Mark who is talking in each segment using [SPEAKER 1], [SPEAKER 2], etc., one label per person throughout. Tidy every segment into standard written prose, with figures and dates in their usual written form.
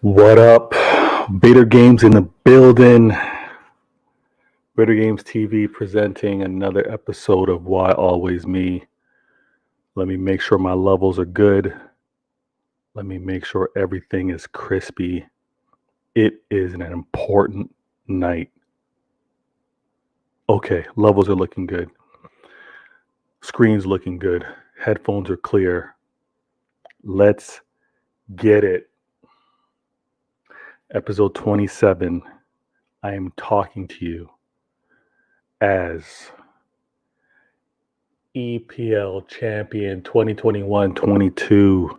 [SPEAKER 1] What up? Vader Games in the building. Vader Games TV presenting another episode of Why Always Me. Let me make sure my levels are good. Let me make sure everything is crispy. It is an important night. Okay, levels are looking good. Screen's looking good. Headphones are clear. Let's get it. Episode 27. I am talking to you as EPL champion 2021-22.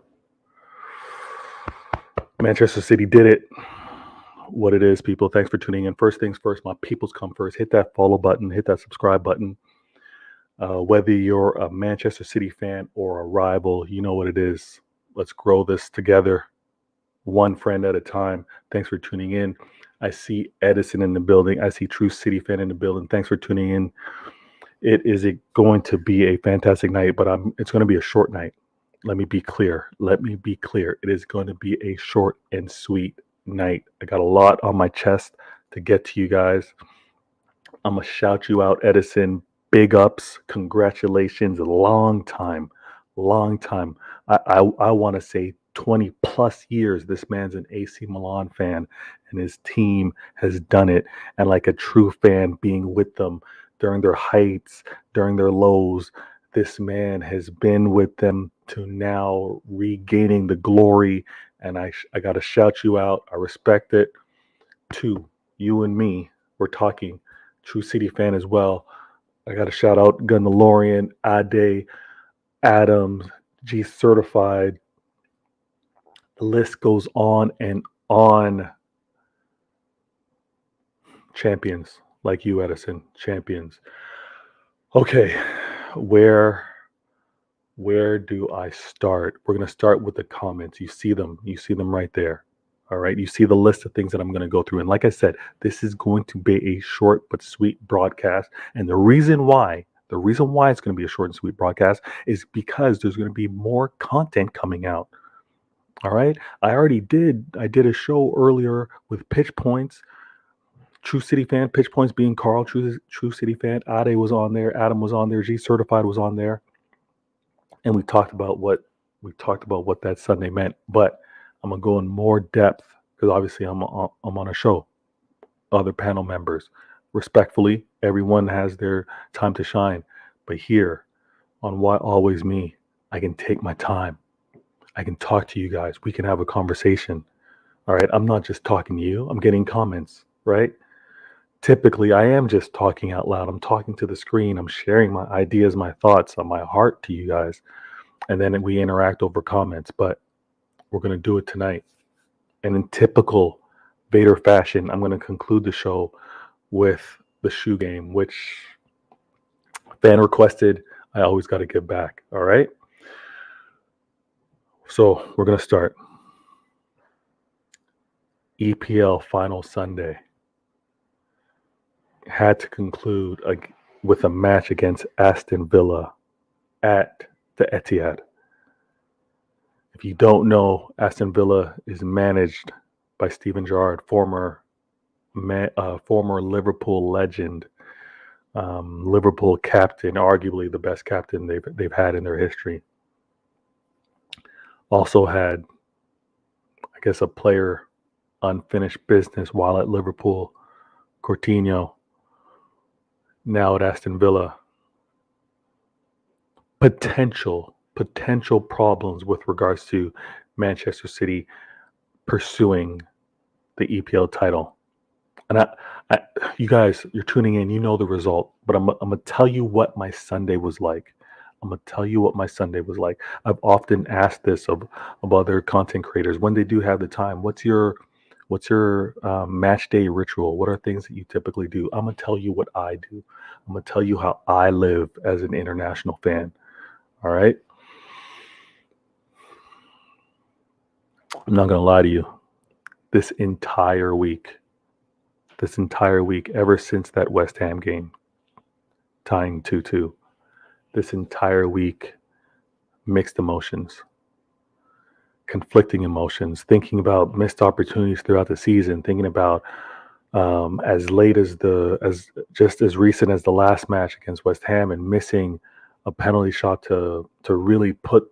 [SPEAKER 1] Manchester City did it. What it is, people. Thanks for tuning in. First things first, my peoples come first. Hit that follow button. Hit that subscribe button. Whether you're a Manchester City fan or a rival, you know what it is. Let's grow this together, one friend at a time. Thanks for tuning in. I see Edison in the building. I see True City fan in the building. Thanks for tuning in. It is going to be a fantastic night, but it's going to be a short night. Let me be clear. It is going to be a short and sweet night. I got a lot on my chest to get to you guys. I'm going to shout you out, Edison. Big ups. Congratulations. Long time. I want to say 20 plus years this man's an AC Milan fan and his team has done it. And like a true fan, being with them during their heights, during their lows, this man has been with them to now regaining the glory. And I got to shout you out. I respect it. To you and me, we're talking True City fan as well. I got to shout out Gunalorian, Ade, Adams, G Certified. The list goes on and on. Champions like you, Edison. Champions. Okay, where do I start? We're going to start with the comments. You see them right there. All right, you see the list of things that I'm going to go through. And like I said, this is going to be a short but sweet broadcast. And the reason why it's going to be a short and sweet broadcast is because there's going to be more content coming out. All right, I did a show earlier with Pitch Points. True City fan, Pitch Points being Carl, True City fan. Ade was on there, Adam was on there, G Certified was on there. And we talked about what that Sunday meant, but I'm gonna go in more depth because obviously I'm on a show. Other panel members, respectfully, everyone has their time to shine, but here on Why Always Me, I can take my time. I can talk to you guys. We can have a conversation. All right, I'm not just talking to you. I'm getting comments, right? Typically, I am just talking out loud. I'm talking to the screen. I'm sharing my ideas, my thoughts, on my heart to you guys. And then we interact over comments. But we're going to do it tonight. And in typical Vader fashion, I'm going to conclude the show with the shoe game, which fan requested. I always got to give back. All right. So we're going to start. EPL final Sunday. Had to conclude with a match against Aston Villa at the Etihad. If you don't know, Aston Villa is managed by Steven Gerrard, former Liverpool legend, Liverpool captain, arguably the best captain they've had in their history. Also had, I guess, a player unfinished business while at Liverpool, Coutinho. Now at Aston Villa. Potential problems with regards to Manchester City pursuing the EPL title. And you guys, you're tuning in, you know the result, but I'm going to tell you what my Sunday was like. I've often asked this of other content creators when they do have the time. What's your match day ritual? What are things that you typically do? I'm going to tell you what I do. I'm going to tell you how I live as an international fan. All right. I'm not going to lie to you. This entire week, ever since that West Ham game, tying 2-2, this entire week, mixed emotions. conflicting emotions, thinking about missed opportunities throughout the season, thinking about as late as just as recent as the last match against West Ham and missing a penalty shot to really put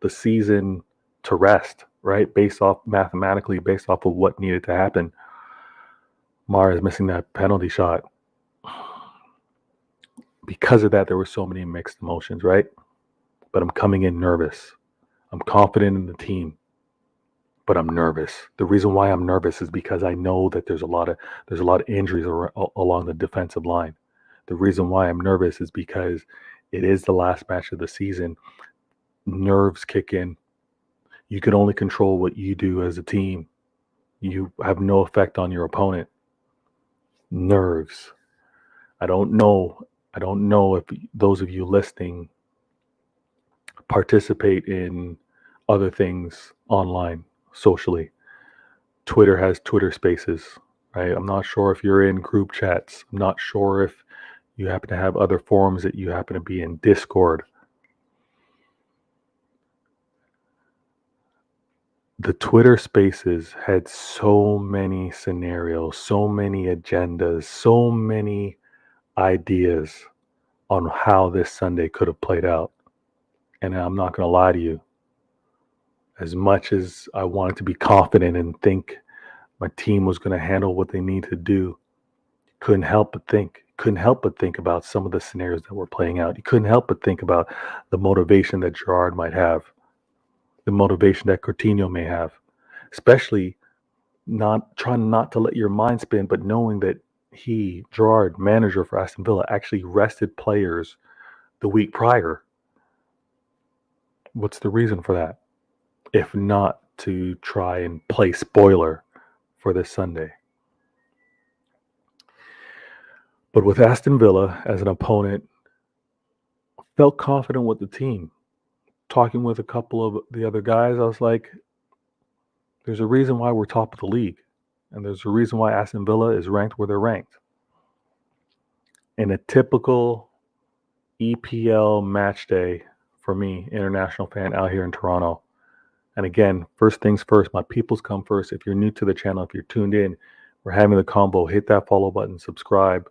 [SPEAKER 1] the season to rest, right? Based off mathematically, based off of what needed to happen. Mahrez missing that penalty shot. Because of that, there were so many mixed emotions, right? But I'm coming in nervous. I'm confident in the team, but I'm nervous. The reason why I'm nervous is because I know that there's a lot of injuries along the defensive line. The reason why I'm nervous is because it is the last match of the season. Nerves kick in. You can only control what you do as a team. You have no effect on your opponent. Nerves. I don't know if those of you listening participate in other things online, socially. Twitter has Twitter Spaces, right? I'm not sure if you're in group chats. I'm not sure if you happen to have other forums that you happen to be in. Discord. The Twitter Spaces had so many scenarios, so many agendas, so many ideas on how this Sunday could have played out. And I'm not going to lie to you. As much as I wanted to be confident and think my team was going to handle what they need to do, couldn't help but think about some of the scenarios that were playing out. You couldn't help but think about the motivation that Gerrard might have, the motivation that Coutinho may have, especially not trying not to let your mind spin, but knowing that Gerrard, manager for Aston Villa, actually rested players the week prior. What's the reason for that? If not to try and play spoiler for this Sunday. But with Aston Villa as an opponent, felt confident with the team. Talking with a couple of the other guys, I was like, there's a reason why we're top of the league. And there's a reason why Aston Villa is ranked where they're ranked. In a typical EPL match day for me, international fan out here in Toronto. And again, first things first, my peoples come first. If you're new to the channel, if you're tuned in, we're having the combo. Hit that follow button, subscribe.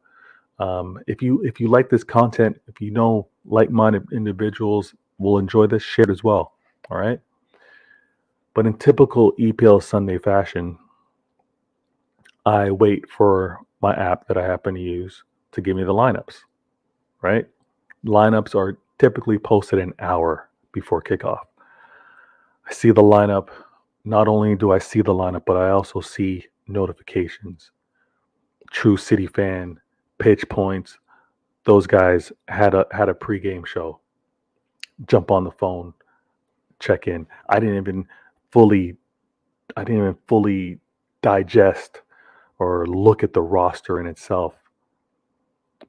[SPEAKER 1] If you like this content, if you know like-minded individuals will enjoy this, share it as well. All right. But in typical EPL Sunday fashion, I wait for my app that I happen to use to give me the lineups. Right. Lineups are typically posted an hour before kickoff. I see the lineup. Not only do I see the lineup, but I also see notifications. True City fan, Pitch Points, those guys had a pregame show. Jump on the phone, check in. I didn't even fully digest or look at the roster in itself.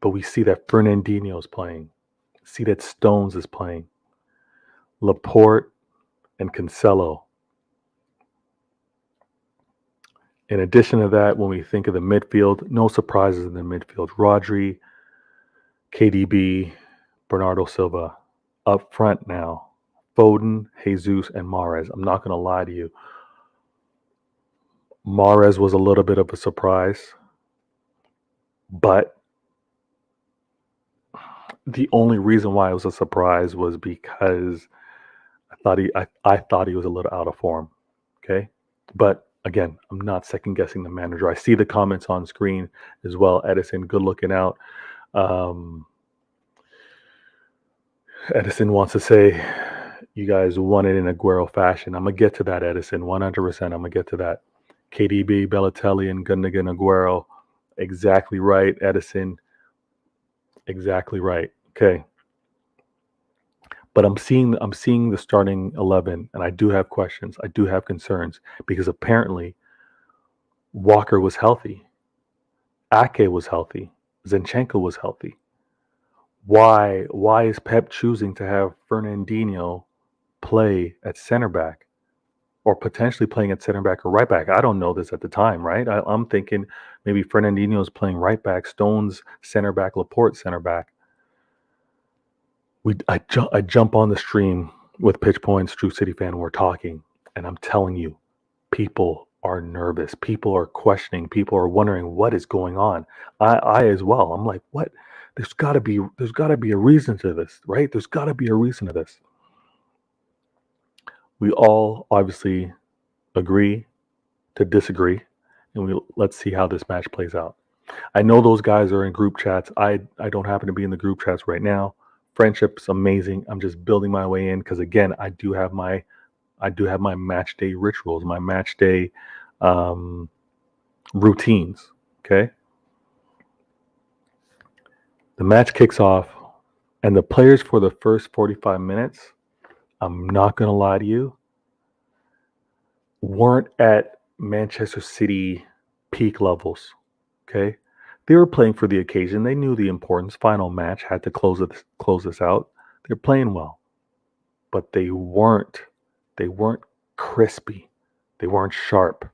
[SPEAKER 1] But we see that Fernandinho is playing. See that Stones is playing. Laporte and Cancelo. In addition to that, when we think of the midfield, no surprises in the midfield. Rodri, KDB, Bernardo Silva. Up front now, Foden, Jesus, and Mahrez. I'm not going to lie to you. Mahrez was a little bit of a surprise, but the only reason why it was a surprise was because I thought he was a little out of form. Okay, but again, I'm not second guessing the manager. I see the comments on screen as well. Edison, good looking out. Edison wants to say you guys won it in Aguero fashion. I'm going to get to that, Edison, 100%. I'm going to get to that. KDB, Balotelli, and Gundogan, Aguero. Exactly right, Edison. Exactly right. Okay. But I'm seeing the starting 11, and I do have questions. I do have concerns because apparently Walker was healthy. Ake was healthy. Zinchenko was healthy. Why is Pep choosing to have Fernandinho play at center back or potentially playing at center back or right back? I don't know this at the time, right? I'm thinking maybe Fernandinho is playing right back, Stones center back, Laporte center back. I jump on the stream with Pitch Points, True City fan, and we're talking. And I'm telling you, people are nervous. People are questioning. People are wondering what is going on. I as well. I'm like, what? There's gotta be a reason to this, right? There's gotta be a reason to this. We all obviously agree to disagree, and let's see how this match plays out. I know those guys are in group chats. I don't happen to be in the group chats right now. Friendship's amazing. I'm just building my way in because again, I do have my match day rituals, my match day um, routines. Okay, the match kicks off, and the players for the first 45 minutes, I'm not gonna lie to you, weren't at Manchester City peak levels. Okay, they were playing for the occasion. They knew the importance. Final match had to close this out. They're playing well, but they weren't crispy. They weren't sharp.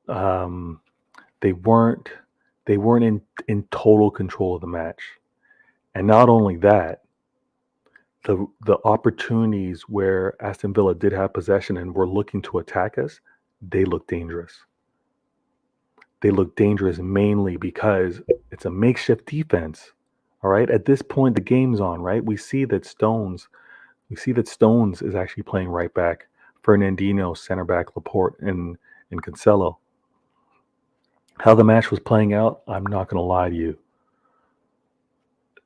[SPEAKER 1] Um, they weren't they weren't in total control of the match. And not only that, the opportunities where Aston Villa did have possession and were looking to attack us, they looked dangerous. They look dangerous mainly because it's a makeshift defense. All right. At this point, the game's on, right? We see that Stones is actually playing right back. Fernandinho, center back, Laporte, and Cancelo. How the match was playing out, I'm not going to lie to you.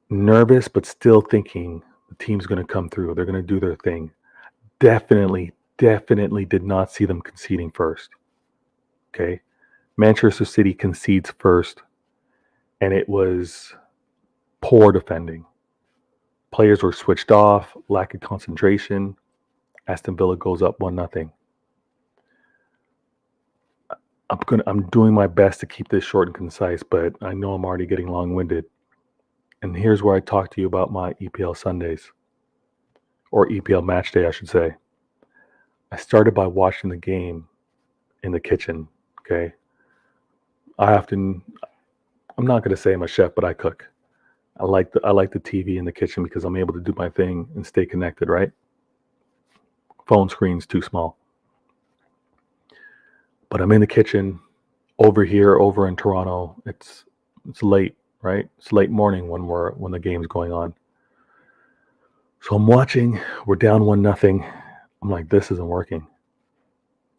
[SPEAKER 1] Nervous, but still thinking the team's going to come through. They're going to do their thing. Definitely did not see them conceding first. Okay. Manchester City concedes first, and it was poor defending. Players were switched off, lack of concentration. Aston Villa goes up 1-0. I'm doing my best to keep this short and concise, but I know I'm already getting long-winded. And here's where I talk to you about my EPL Sundays, or EPL match day, I should say. I started by watching the game in the kitchen. Okay. I'm not going to say I'm a chef, but I cook. I like the TV in the kitchen because I'm able to do my thing and stay connected, right? Phone screen's too small. But I'm in the kitchen over in Toronto. It's late, right? It's late morning when the game's going on. So I'm watching, we're down 1-0. I'm like, this isn't working.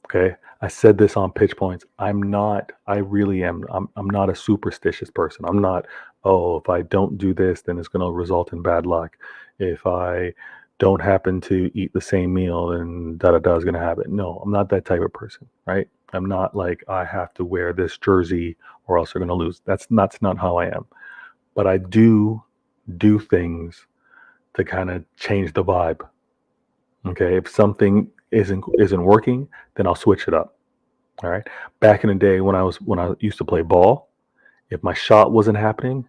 [SPEAKER 1] Okay. I said this on pitch points. I really am. I'm not a superstitious person. I'm not, oh, if I don't do this, then it's going to result in bad luck. If I don't happen to eat the same meal, then da-da-da is going to happen. No, I'm not that type of person, right? I'm not like, I have to wear this jersey or else they're going to lose. That's not how I am. But I do things to kind of change the vibe. Okay. If something isn't working, then I'll switch it up. All right. Back in the day when I used to play ball, if my shot wasn't happening,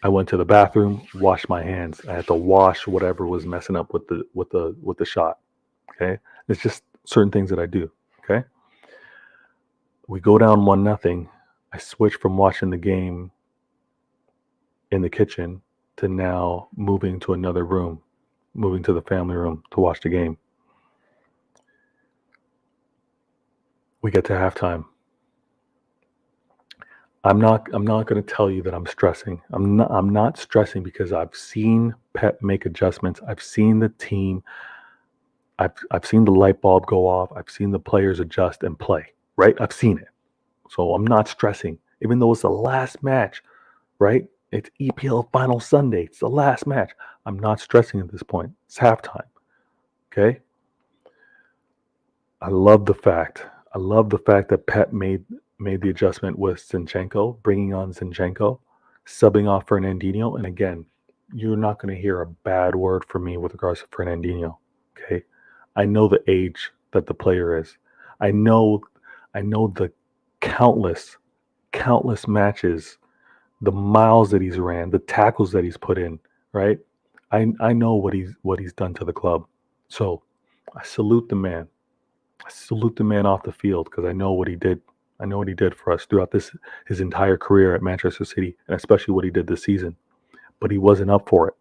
[SPEAKER 1] I went to the bathroom, washed my hands. I had to wash whatever was messing up with the shot. Okay. It's just certain things that I do. Okay. We go down 1-0. I switch from watching the game in the kitchen to now moving to another room, moving to the family room to watch the game. We get to halftime. I'm not going to tell you that I'm stressing. I'm not stressing because I've seen Pep make adjustments. I've seen the team. I've seen the light bulb go off. I've seen the players adjust and play, right? I've seen it. So I'm not stressing, even though it's the last match, right? It's EPL final Sunday. It's the last match. I'm not stressing at this point. It's halftime. Okay? I love the fact that Pep made the adjustment with Zinchenko, bringing on Zinchenko, subbing off Fernandinho. And again, you're not going to hear a bad word from me with regards to Fernandinho. Okay, I know the age that the player is. I know the countless matches, the miles that he's ran, the tackles that he's put in. Right, I know what he's done to the club. So I salute the man. I salute the man off the field because I know what he did. I know what he did for us throughout his entire career at Manchester City, and especially what he did this season. But he wasn't up for it.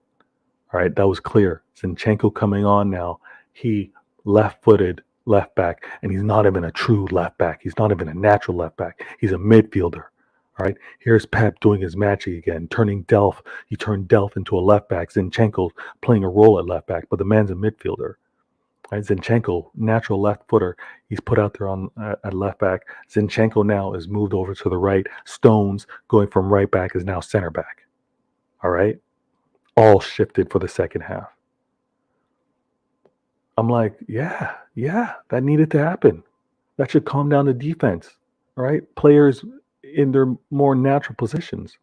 [SPEAKER 1] All right, that was clear. Zinchenko coming on now. He left-footed left back, and he's not even a true left back. He's not even a natural left back. He's a midfielder. All right. Here's Pep doing his magic again, turning Delph. He turned Delph into a left back. Zinchenko playing a role at left back, but the man's a midfielder. Right? Zinchenko, natural left footer. He's put out there on at left back. Zinchenko now is moved over to the right. Stones going from right back is now center back. All right. All shifted for the second half. I'm like, yeah, that needed to happen. That should calm down the defense. All right. Players in their more natural positions.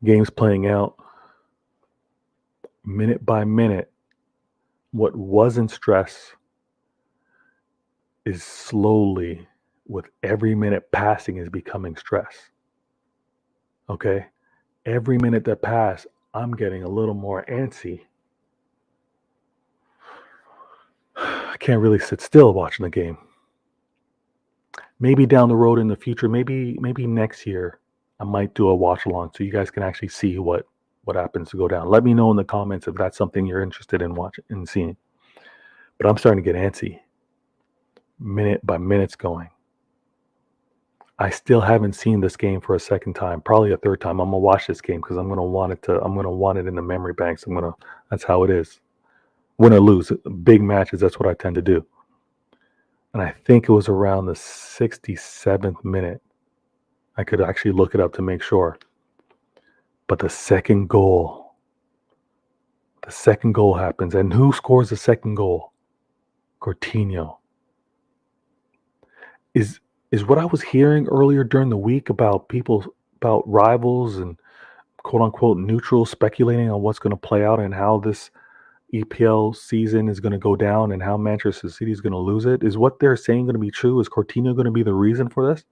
[SPEAKER 1] Games playing out minute by minute. What wasn't stress is slowly, with every minute passing, is becoming stress. Okay? Every minute that passed, I'm getting a little more antsy. I can't really sit still watching the game. Maybe down the road in the future, maybe next year, I might do a watch along so you guys can actually see what happens to go down. Let me know in the comments if that's something you're interested in watching and seeing. But I'm starting to get antsy. Minute by minute's going. I still haven't seen this game for a second time, probably a third time. I'm gonna watch this game because I'm gonna want it in the memory banks. That's how it is. Win or lose, big matches, that's what I tend to do. And I think it was around the 67th minute. I could actually look it up to make sure. But the second goal happens. And who scores the second goal? Coutinho. Is what I was hearing earlier during the week about rivals and quote unquote neutrals speculating on what's going to play out and how this EPL season is going to go down and how Manchester City is going to lose it. Is what they're saying going to be true? Is Coutinho going to be the reason for this?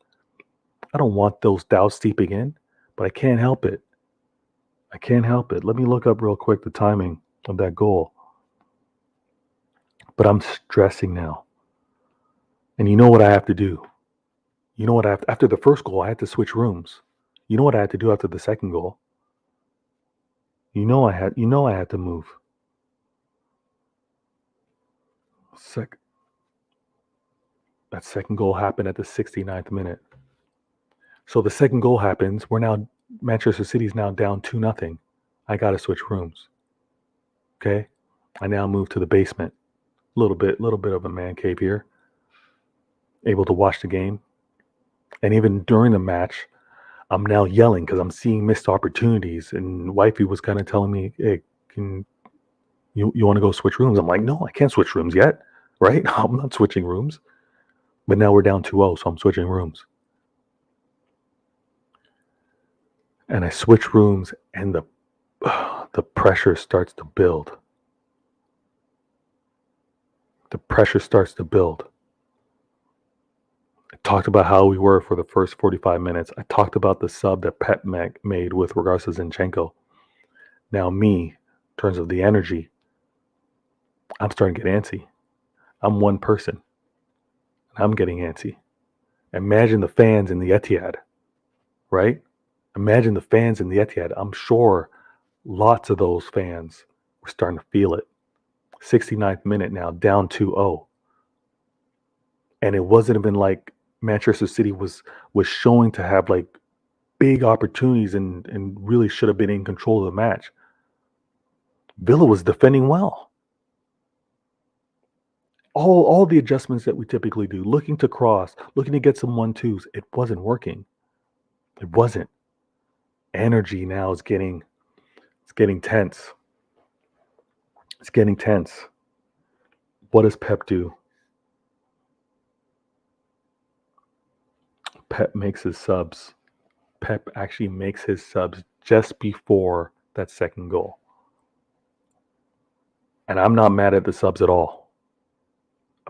[SPEAKER 1] I don't want those doubts seeping in, but I can't help it. Let me look up real quick the timing of that goal. But I'm stressing now. And you know what I have to do? After the first goal, I had to switch rooms. You know what I had to do after the second goal? I had to move. That second goal happened at the 69th minute. So the second goal happens. Manchester City's now down 2-0. I got to switch rooms. Okay? I now move to the basement. Little bit of a man cave here. Able to watch the game. And even during the match, I'm now yelling because I'm seeing missed opportunities. And wifey was kind of telling me, hey, you want to go switch rooms? I'm like, no, I can't switch rooms yet. Right? I'm not switching rooms. But now we're down 2-0, so I'm switching rooms. And I switch rooms, and the pressure starts to build. I talked about how we were for the first 45 minutes. I talked about the sub that Pep made with regards to Zinchenko. Now me, in terms of the energy, I'm starting to get antsy. I'm one person. I'm getting antsy. Imagine the fans in the Etihad, right? Imagine the fans in the Etihad. I'm sure lots of those fans were starting to feel it. 69th minute now, down 2-0. And it wasn't even like Manchester City was showing to have like big opportunities and really should have been in control of the match. Villa was defending well. All the adjustments that we typically do, looking to cross, looking to get some 1-2s, it wasn't working. It wasn't. Energy now is getting tense. It's getting tense. What does Pep do? Pep makes his subs. Pep actually makes his subs just before that second goal. And I'm not mad at the subs at all.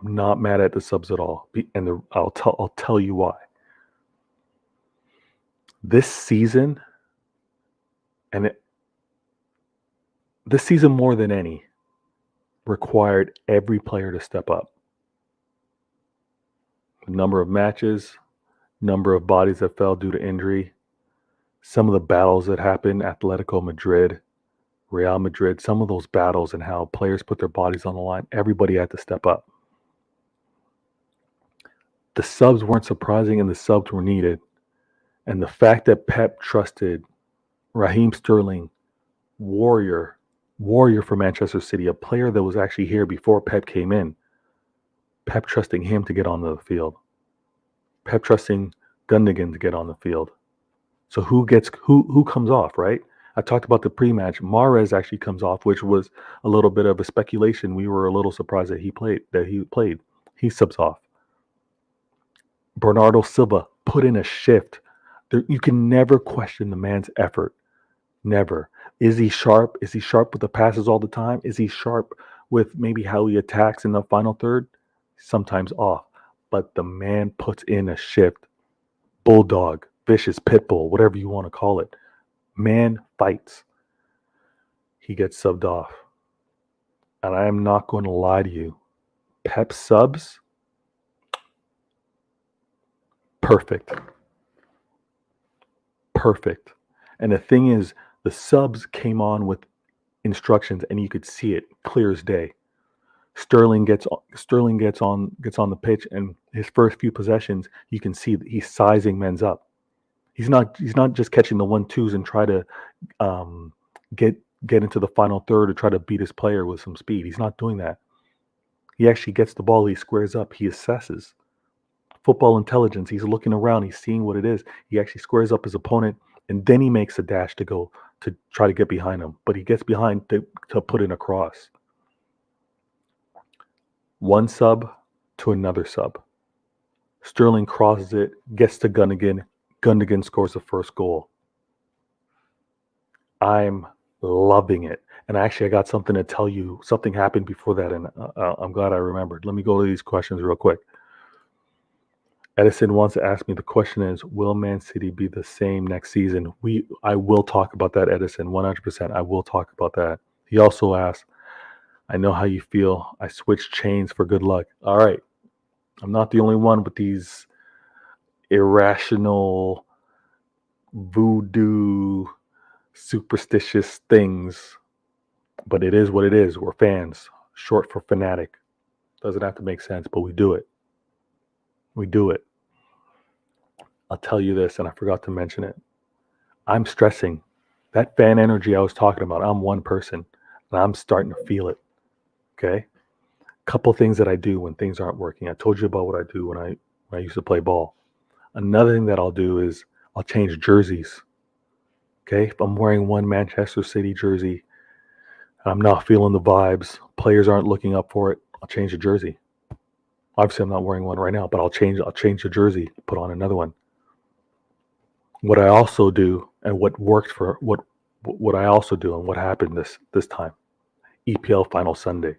[SPEAKER 1] And I'll tell you why. This season, this season more than any, required every player to step up. The number of matches, number of bodies that fell due to injury, some of the battles that happened, Atletico Madrid, Real Madrid, some of those battles and how players put their bodies on the line, everybody had to step up. The subs weren't surprising and the subs were needed. And the fact that Pep trusted Raheem Sterling, warrior for Manchester City, a player that was actually here before Pep came in, Pep trusting him to get on the field. Pep trusting Gundogan to get on the field. So who comes off, right? I talked about the pre-match. Mahrez actually comes off, which was a little bit of a speculation. We were a little surprised that he played. He subs off. Bernardo Silva put in a shift. You can never question the man's effort. Never. Is he sharp? Is he sharp with the passes all the time? Is he sharp with maybe how he attacks in the final third? Sometimes off. But the man puts in a shift. Bulldog, vicious pit bull, whatever you want to call it. Man fights. He gets subbed off. And I am not going to lie to you. Pep subs, perfect. Perfect. And the thing is, the subs came on with instructions and you could see it clear as day. Sterling gets on the pitch, and his first few possessions, you can see that he's sizing men's up. He's not just catching the 1-2s and try to get into the final third or try to beat his player with some speed. He's not doing that. He actually gets the ball, he squares up, he assesses. Football intelligence, he's looking around, he's seeing what it is. He actually squares up his opponent, and then he makes a dash to go to try to get behind him. But he gets behind to put in a cross. One sub to another sub. Sterling crosses it, gets to Gundogan. Gundogan scores the first goal. I'm loving it. And actually, I got something to tell you. Something happened before that, and I'm glad I remembered. Let me go to these questions real quick. Edison wants to ask me, the question is, will Man City be the same next season? I will talk about that, Edison, 100%. I will talk about that. He also asked, I know how you feel. I switched chains for good luck. All right. I'm not the only one with these irrational, voodoo, superstitious things. But it is what it is. We're fans. Short for fanatic. Doesn't have to make sense, but we do it. We do it. I'll tell you this, and I forgot to mention it. I'm stressing. That fan energy I was talking about, I'm one person, and I'm starting to feel it. Okay? Couple things that I do when things aren't working. I told you about what I do when I used to play ball. Another thing that I'll do is I'll change jerseys. Okay? If I'm wearing one Manchester City jersey and I'm not feeling the vibes, players aren't looking up for it, I'll change the jersey. Obviously, I'm not wearing one right now, but I'll change the jersey, put on another one. What I also do, and what worked for what I also do, and what happened this time, EPL Final Sunday.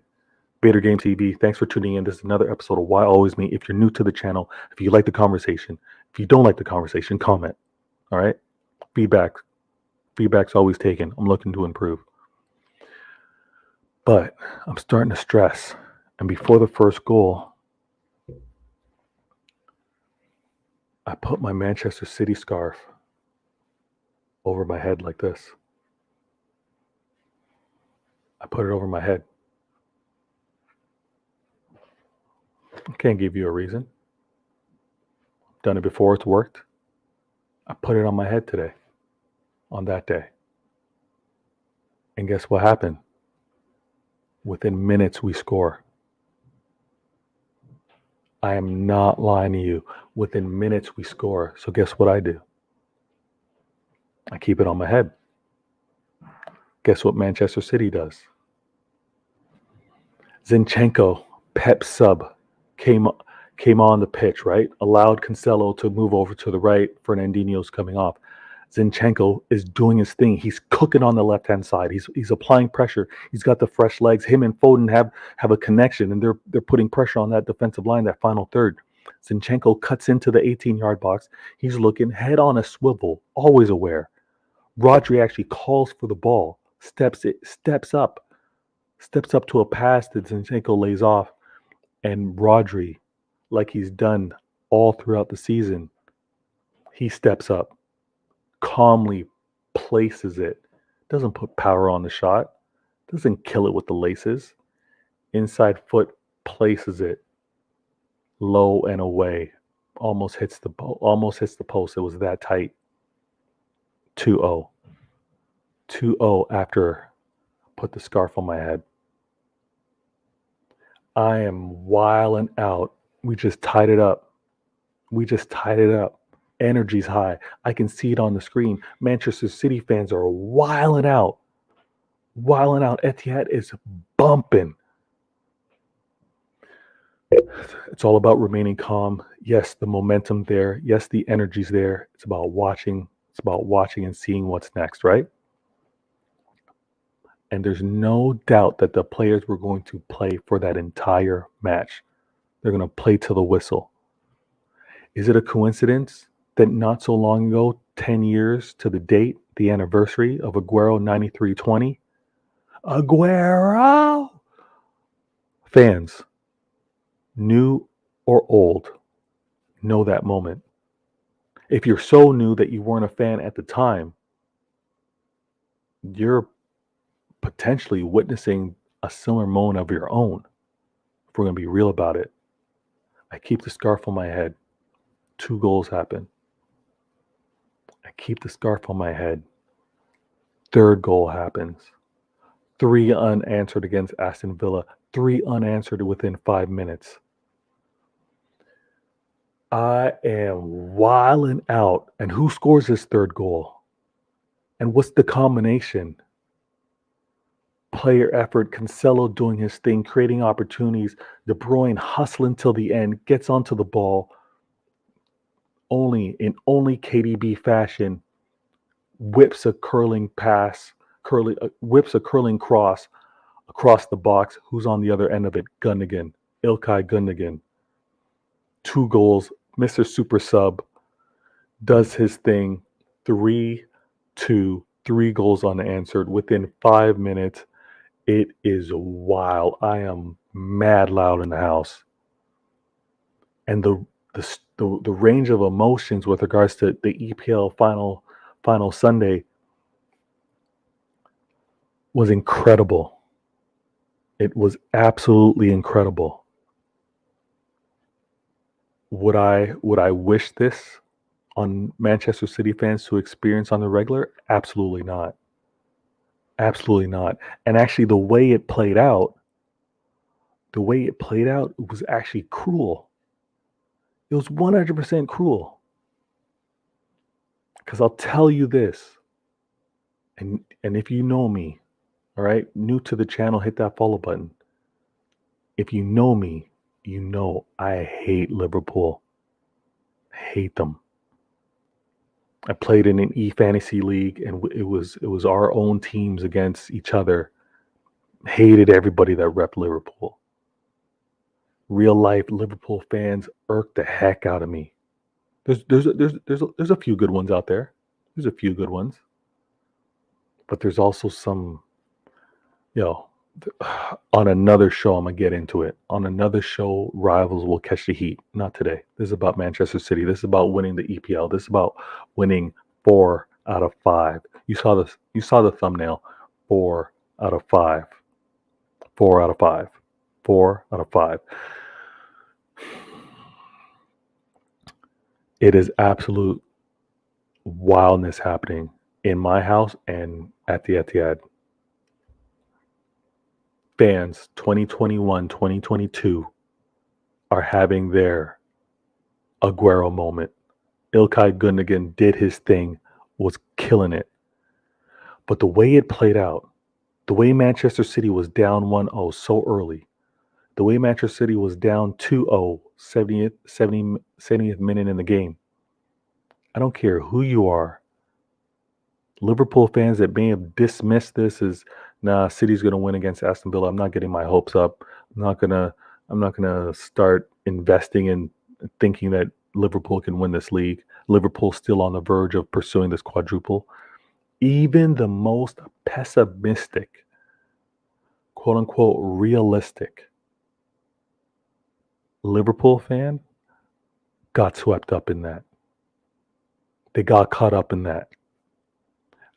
[SPEAKER 1] VatorgamesTV, thanks for tuning in. This is another episode of Why Always Me. If you're new to the channel, if you like the conversation, if you don't like the conversation, comment. All right? Feedback's always taken. I'm looking to improve. But I'm starting to stress. And before the first goal, I put my Manchester City scarf over my head like this. I put it over my head. I can't give you a reason. Done it before, it's worked. I put it on my head today, on that day. And guess what happened? Within minutes, we score. I am not lying to you. Within minutes, we score. So guess what I do? I keep it on my head. Guess what Manchester City does? Zinchenko, Pep sub, came on the pitch, right? Allowed Cancelo to move over to the right. Fernandinho's coming off. Zinchenko is doing his thing. He's cooking on the left-hand side. He's applying pressure. He's got the fresh legs. Him and Foden have a connection, and they're putting pressure on that defensive line, that final third. Zinchenko cuts into the 18-yard box. He's looking head on a swivel, always aware. Rodri actually calls for the ball, steps up to a pass that Zinchenko lays off, and Rodri, like he's done all throughout the season, he steps up, calmly places it doesn't put power on the shot, doesn't kill it with the laces. Inside foot places it low and away. Almost hits the post. It was that tight. 2-0. 2-0 after put the scarf on my head. I am wilding out. We just tied it up. Energy's high. I can see it on the screen. Manchester City fans are wilding out. Etihad is bumping. It's all about remaining calm. Yes, the momentum there. Yes, the energy's there. It's about watching. It's about watching and seeing what's next, right? And there's no doubt that the players were going to play for that entire match. They're going to play to the whistle. Is it a coincidence that not so long ago, 10 years to the date, the anniversary of Aguero 93-20? Aguero! Fans, new or old, know that moment. If you're so new that you weren't a fan at the time, you're potentially witnessing a similar moment of your own. If we're going to be real about it. I keep the scarf on my head. 2 goals happen. I keep the scarf on my head. 3rd goal happens. 3 unanswered against Aston Villa. 3 unanswered within 5 minutes. I am wilding out. And who scores this 3rd goal? And what's the combination? Player effort, Cancelo doing his thing, creating opportunities, De Bruyne hustling till the end, gets onto the ball, only KDB fashion, whips a curling pass, whips a curling cross across the box. Who's on the other end of it? Gundogan, Ilkay Gundogan. 2 goals, Mr. Super Sub does his thing. 3-2, 3 goals unanswered within 5 minutes. It is wild. I am mad loud in the house. And the range of emotions with regards to the EPL final Sunday was incredible. It was absolutely incredible. Would I wish this on Manchester City fans to experience on the regular? Absolutely not. Absolutely not. And actually the way it played out was actually cruel. It was 100% cruel. Because I'll tell you this, and if you know me, all right, new to the channel, hit that follow button. If you know me, you know I hate Liverpool. I hate them. I played in an e-fantasy league, and it was our own teams against each other. Hated everybody that repped Liverpool. Real life Liverpool fans irked the heck out of me. There's a few good ones out there. There's a few good ones, but there's also some, on another show, I'm gonna get into it. On another show, rivals will catch the heat. Not today. This is about Manchester City. This is about winning the EPL. This is about winning 4 out of 5. You saw this. You saw the thumbnail. 4 out of 5. 4 out of 5. 4 out of 5. It is absolute wildness happening in my house and at the Etihad. Fans 2021, 2022 are having their Aguero moment. Ilkay Gundogan did his thing, was killing it. But the way it played out, the way Manchester City was down 1-0 so early, the way Manchester City was down 2-0, 70th minute in the game, I don't care who you are. Liverpool fans that may have dismissed this as, nah, City's going to win against Aston Villa. I'm not getting my hopes up. I'm not gonna start investing in thinking that Liverpool can win this league. Liverpool's still on the verge of pursuing this quadruple. Even the most pessimistic, quote unquote, realistic Liverpool fan got swept up in that. They got caught up in that.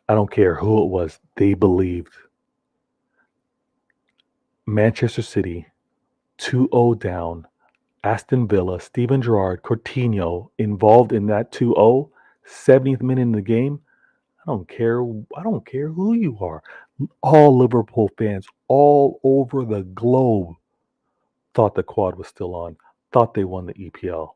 [SPEAKER 1] I don't care who it was. They believed. Manchester City, 2-0 down. Aston Villa, Steven Gerrard, Coutinho involved in that 2-0, 70th minute in the game. I don't care. I don't care who you are. All Liverpool fans all over the globe thought the quad was still on, thought they won the EPL.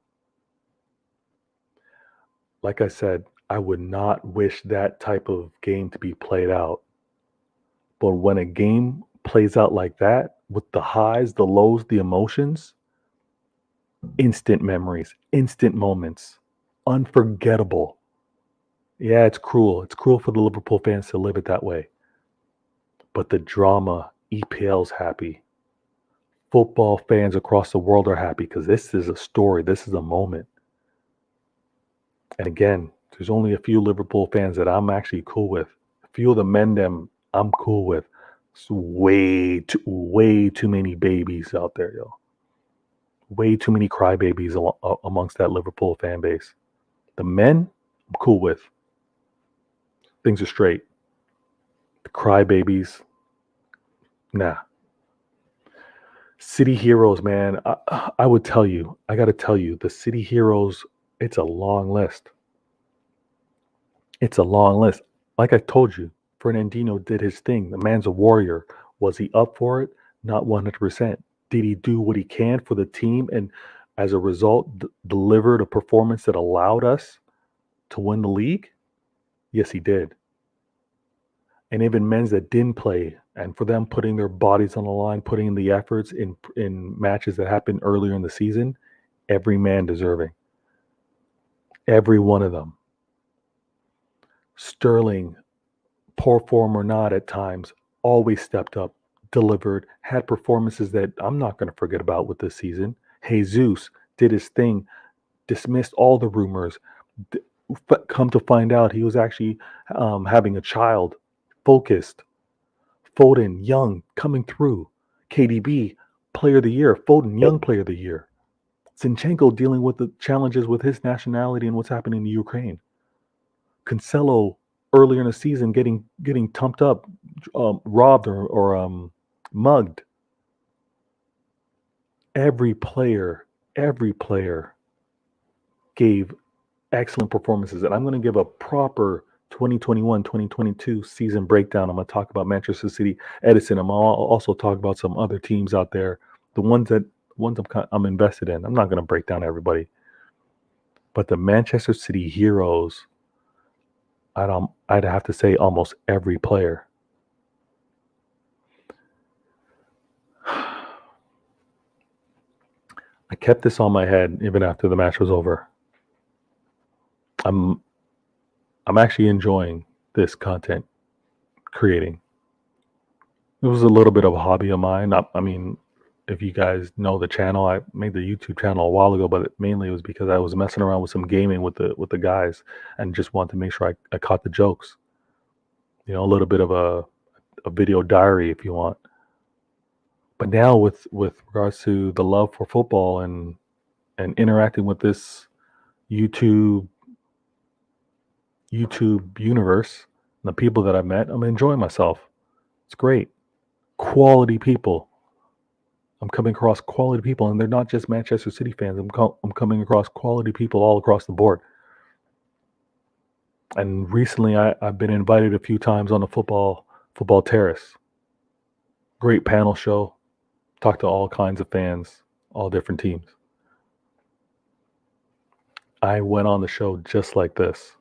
[SPEAKER 1] Like I said, I would not wish that type of game to be played out. But when a game plays out like that, with the highs, the lows, the emotions, instant memories, instant moments, unforgettable. Yeah, it's cruel. It's cruel for the Liverpool fans to live it that way. But the drama, EPL's happy. Football fans across the world are happy because this is a story. This is a moment. And again, there's only a few Liverpool fans that I'm actually cool with. A few of the men them I'm cool with. It's way too many babies out there, yo. Way too many crybabies amongst that Liverpool fan base. The men, I'm cool with. Things are straight. The crybabies, nah. City heroes, man. I would tell you, I got to tell you, the city heroes, it's a long list. It's a long list. Like I told you, Fernandinho did his thing. The man's a warrior. Was he up for it? Not 100%. Did he do what he can for the team and as a result delivered a performance that allowed us to win the league? Yes, he did. And even men that didn't play, and for them putting their bodies on the line, putting in the efforts in matches that happened earlier in the season, every man deserving. Every one of them. Sterling, poor form or not at times, always stepped up, delivered, had performances that I'm not going to forget about with this season. Jesus did his thing, dismissed all the rumors. Come to find out, he was actually having a child, focused. Foden, young, coming through. KDB, player of the year. Foden, young player of the year. Zinchenko dealing with the challenges with his nationality and what's happening in Ukraine. Cancelo, earlier in the season, getting tumped up, robbed or mugged. Every player gave excellent performances. And I'm going to give a proper 2021-2022 season breakdown. I'm going to talk about Manchester City, Edison. I'm also talk about some other teams out there, the ones I'm invested in. I'm not going to break down everybody, but the Manchester City heroes, I'd have to say almost every player. I kept this on my head even after the match was over. I'm actually enjoying this content creating. It was a little bit of a hobby of mine. I mean, if you guys know the channel, I made the YouTube channel a while ago, but mainly it was because I was messing around with some gaming with the guys and just wanted to make sure I caught the jokes. You know, a little bit of a video diary if you want. But now with regards to the love for football and interacting with this YouTube universe, the people that I've met, I'm enjoying myself. It's great. Quality people. I'm coming across quality people, and they're not just Manchester City fans. I'm coming across quality people all across the board. And recently, I've been invited a few times on the football terrace. Great panel show. Talk to all kinds of fans, all different teams. I went on the show just like this.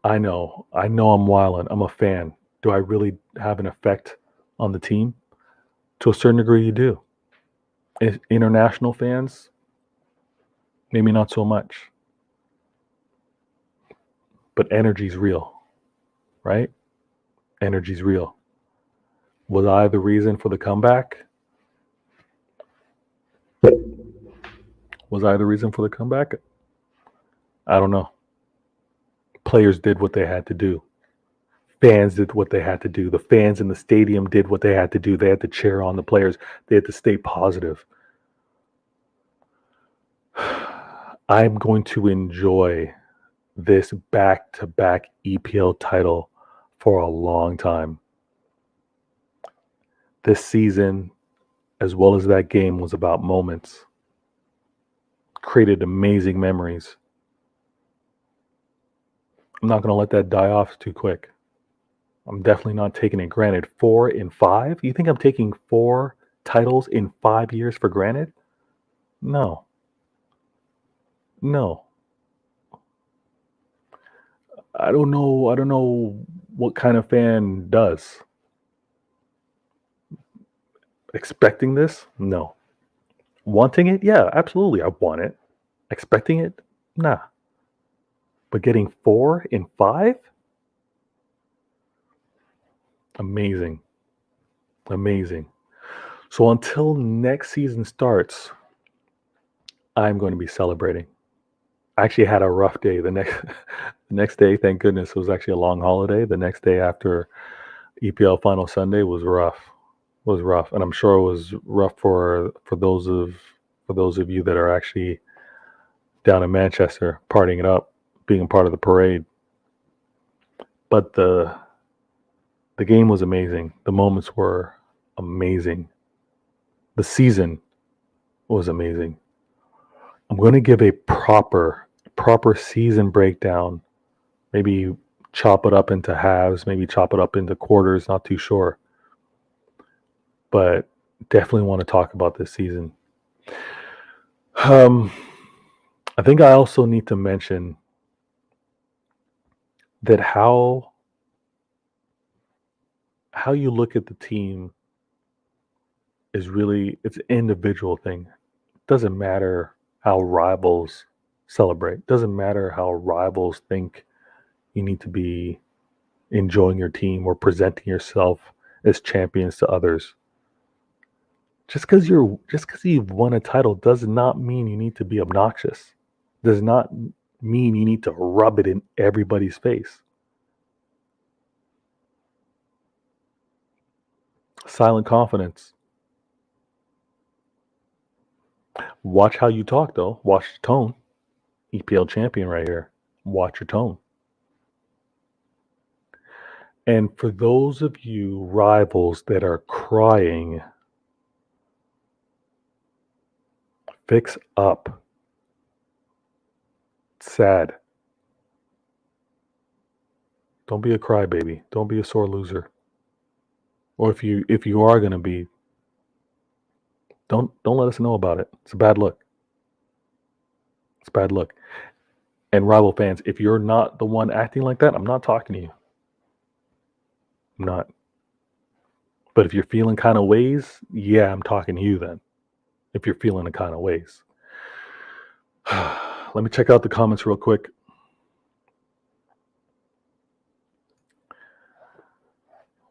[SPEAKER 1] I know I'm wildin'. I'm a fan. Do I really have an effect on the team? To a certain degree, you do. International fans, maybe not so much. But energy's real, right? Energy's real. Was I the reason for the comeback? Was I the reason for the comeback? I don't know. Players did what they had to do. Fans did what they had to do. The fans in the stadium did what they had to do. They had to cheer on the players. They had to stay positive. I'm going to enjoy this back-to-back EPL title for a long time. This season, as well as that game, was about moments. Created amazing memories. I'm not going to let that die off too quick. I'm definitely not taking it granted. 4 in 5? You think I'm taking 4 titles in 5 years for granted? No. I don't know what kind of fan does. Expecting this? No. Wanting it? Yeah, absolutely. I want it. Expecting it? Nah. But getting 4 in 5? Amazing. So until next season starts, I'm going to be celebrating. I actually had a rough day. The next day, thank goodness, it was actually a long holiday. The next day after EPL Final Sunday was rough. And I'm sure it was rough for those of you that are actually down in Manchester, partying it up, being a part of the parade. But the game was amazing. The moments were amazing. The season was amazing. I'm going to give a proper season breakdown. Maybe chop it up into halves, maybe chop it up into quarters, not too sure. But definitely want to talk about this season. I think I also need to mention that how you look at the team is really, it's an individual thing. It doesn't matter how rivals celebrate. It doesn't matter how rivals think you need to be enjoying your team or presenting yourself as champions to others. Just because you've won a title does not mean you need to be obnoxious. Does not mean you need to rub it in everybody's face. Silent confidence. Watch how you talk, though. Watch the tone. EPL champion right here. Watch your tone. And for those of you rivals that are crying, fix up. It's sad. Don't be a crybaby. Don't be a sore loser. Or if you are gonna be, don't let us know about it. It's a bad look. It's a bad look. And rival fans, if you're not the one acting like that, I'm not talking to you. I'm not. But if you're feeling kind of ways, yeah, I'm talking to you then. If you're feeling the kind of ways. Let me check out the comments real quick.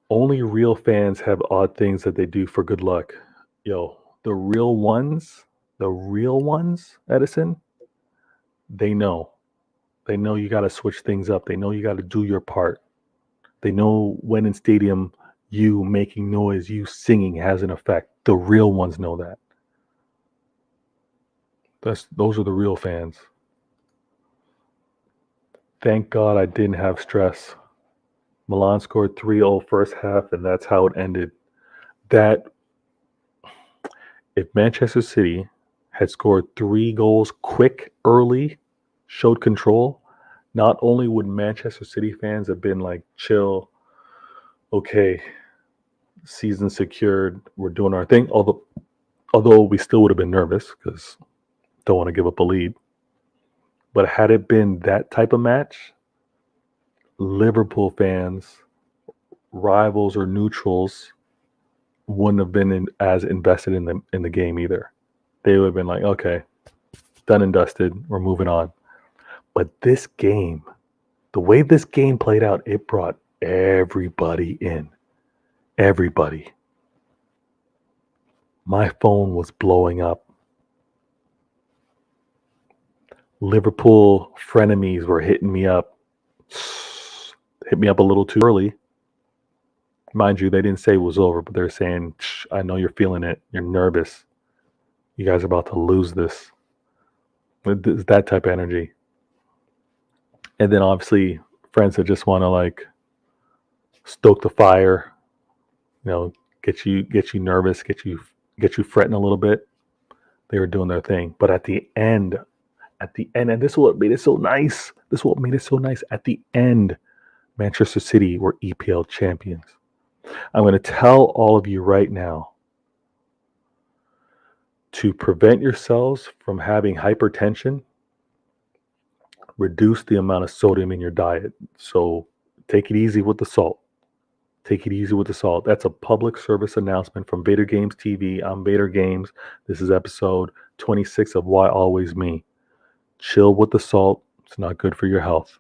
[SPEAKER 1] Only real fans have odd things that they do for good luck. Yo, the real ones, Edison, they know. They know you got to switch things up. They know you got to do your part. They know when in stadium, you making noise, you singing has an effect. The real ones know that. Those are the real fans. Thank God I didn't have stress. Milan scored 3-0 first half, and that's how it ended. That if Manchester City had scored 3 goals quick, early, showed control, not only would Manchester City fans have been like, chill, okay, season secured, we're doing our thing, although we still would have been nervous because don't want to give up a lead. But had it been that type of match, Liverpool fans, rivals or neutrals, wouldn't have been as invested in the game either. They would have been like, okay, done and dusted, we're moving on. But this game, the way this game played out, it brought everybody in. Everybody. My phone was blowing up. Liverpool frenemies were hitting me up. Hit me up a little too early. Mind you, they didn't say it was over, but they're saying, I know you're feeling it. You're nervous. You guys are about to lose this. It's that type of energy. And then obviously friends that just want to like stoke the fire, get you nervous, get you fretting a little bit. They were doing their thing. But at the end, and this is what made it so nice. At the end, Manchester City were EPL champions. I'm going to tell all of you right now to prevent yourselves from having hypertension, reduce the amount of sodium in your diet. So take it easy with the salt. That's a public service announcement from VatorgamesTV. I'm Vader Games. This is episode 26 of Why Always Me. Chill with the salt. It's not good for your health.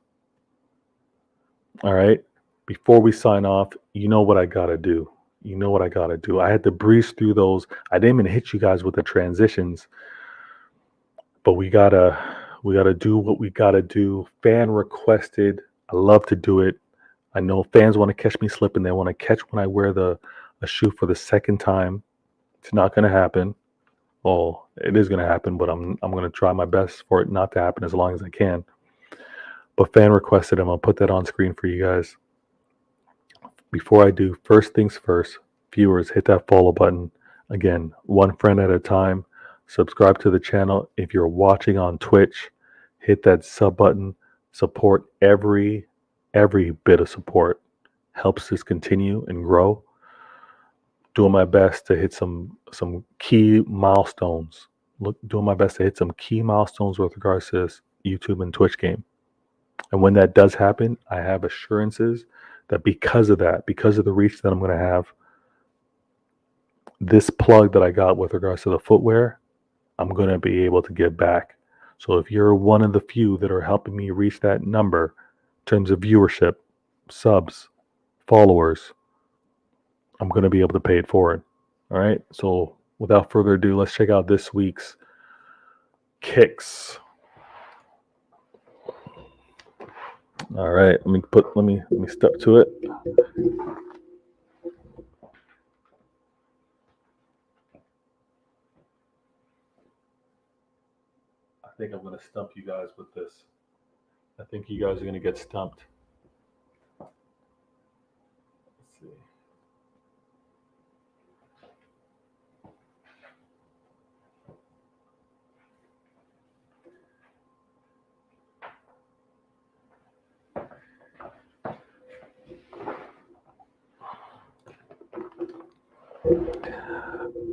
[SPEAKER 1] All right. Before we sign off, you know what I got to do. I had to breeze through those. I didn't even hit you guys with the transitions, but we gotta do what we gotta do. Fan requested. I love to do it. I know fans want to catch me slipping. They want to catch when I wear a shoe for the second time. It's not going to happen. Well, it is going to happen, but I'm going to try my best for it not to happen as long as I can. But fan requested, I'm going to put that on screen for you guys. Before I do, first things first, viewers, hit that follow button. Again, one friend at a time. Subscribe to the channel. If you're watching on Twitch, hit that sub button. Support every bit of support helps this continue and grow. Doing my best to hit some key milestones. Doing my best to hit some key milestones with regards to this YouTube and Twitch game. And when that does happen, I have assurances that because of the reach that I'm going to have, this plug that I got with regards to the footwear, I'm going to be able to give back. So if you're one of the few that are helping me reach that number in terms of viewership, subs, followers, I'm going to be able to pay it forward. All right. So without further ado, let's check out this week's kicks. All right. Let me step to it. I think I'm going to stump you guys with this. I think you guys are going to get stumped. Let's see.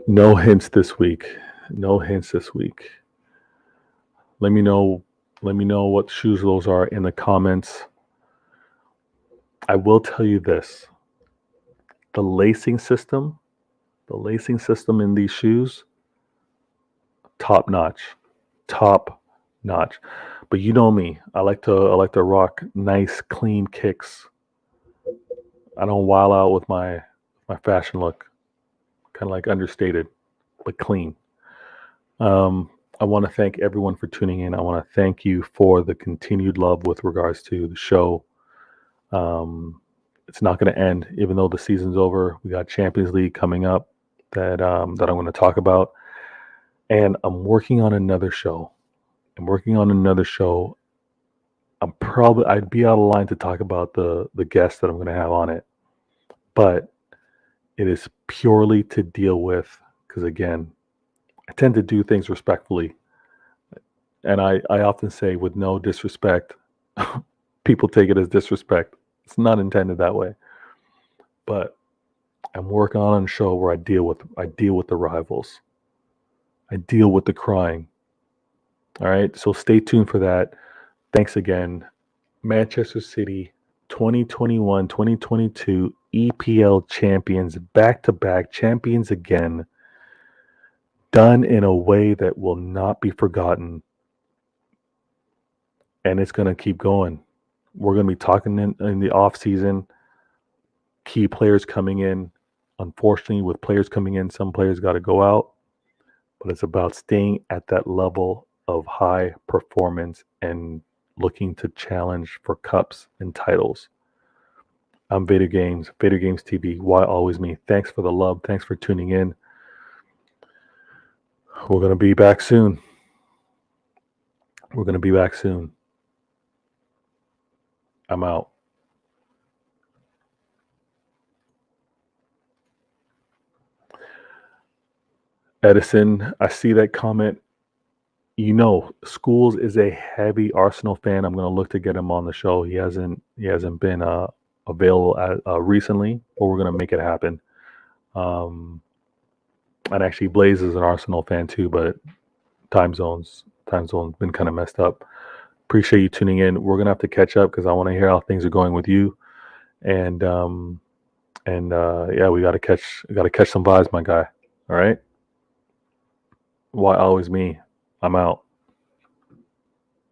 [SPEAKER 1] No hints this week. Let me know what shoes those are in the comments. I will tell you this. The lacing system in these shoes, top notch. But you know me, I like to rock nice, clean kicks. I don't wild out with my fashion look. Kind of like understated, but clean. I want to thank everyone for tuning in. I want to thank you for the continued love with regards to the show. It's not going to end, even though the season's over. We got Champions League coming up that I'm going to talk about, and I'm working on another show. I'd be out of line to talk about the guests that I'm going to have on it, but it is purely to deal with, because again, I tend to do things respectfully. And I often say, with no disrespect, people take it as disrespect. It's not intended that way. But I'm working on a show where I deal with the rivals. I deal with the crying. All right. So stay tuned for that. Thanks again. Manchester City 2021-2022 EPL champions, back-to-back champions again. Done in a way that will not be forgotten. And it's going to keep going. We're going to be talking in the off season. Key players coming in. Unfortunately, with players coming in, some players got to go out. But it's about staying at that level of high performance and looking to challenge for cups and titles. I'm Vader Games, Vader Games TV. Why always me? Thanks for the love. Thanks for tuning in. We're going to be back soon. I'm out. Edison, I see that comment. Schools is a heavy Arsenal fan. I'm gonna look to get him on the show. He hasn't been available recently, but we're gonna make it happen. Um, and actually, Blaze is an Arsenal fan too, but time zone's been kind of messed up. Appreciate you tuning in. We're gonna have to catch up because I want to hear how things are going with you. And yeah, we gotta catch some vibes, my guy. All right. Why always me? I'm out.